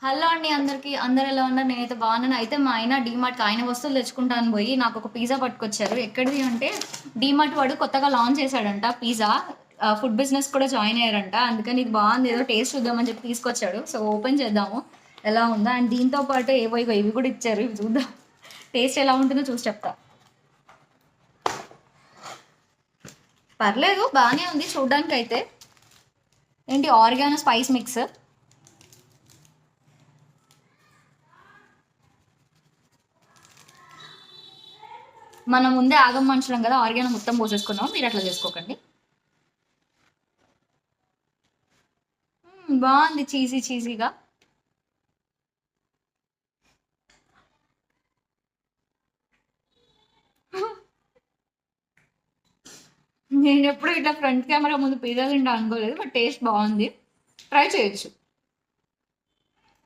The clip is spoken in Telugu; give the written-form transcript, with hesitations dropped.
హలో అండి అందరికి. అందరు ఎలా ఉన్నారు? నేనైతే బాగున్నాను. అయితే మా ఆయన డీమార్ట్‌కి ఆయన వస్తువులు తెచ్చుకుంటాను పోయి నాకు ఒక పిజ్జా పట్టుకొచ్చారు. ఎక్కడిది అంటే డీమార్ట్ వాడు కొత్తగా లాంచ్ చేశాడంట పిజ్జా. ఫుడ్ బిజినెస్ కూడా జాయిన్ అయ్యారంట. అందుకని ఇది బాగుంది, ఏదో టేస్ట్ చూద్దామని చెప్పి తీసుకొచ్చాడు. సో ఓపెన్ చేద్దాము ఎలా ఉందా. అండ్ దీంతో పాటు ఏవో ఇగో ఇవి కూడా ఇచ్చారు. ఇవి చూద్దాం టేస్ట్ ఎలా ఉంటుందో చూసి చెప్తా. పర్లేదు, బాగానే ఉంది చూడ్డానికి అయితే. ఏంటి ఆర్గానో స్పైస్ మిక్స్. మనం ముందే ఆగం మనుషులం కదా, ఆర్గానో మొత్తం పోసేసుకున్నాం. మీరు అట్లా చేసుకోకండి. బాగుంది, చీజీ చీజీగా. నేను ఎప్పుడు ఇట్లా ఫ్రంట్ కెమెరా ముందు పిజ్జా తింటా అనుకోలేదు, బట్ టేస్ట్ బాగుంది. ట్రై చేయొచ్చు.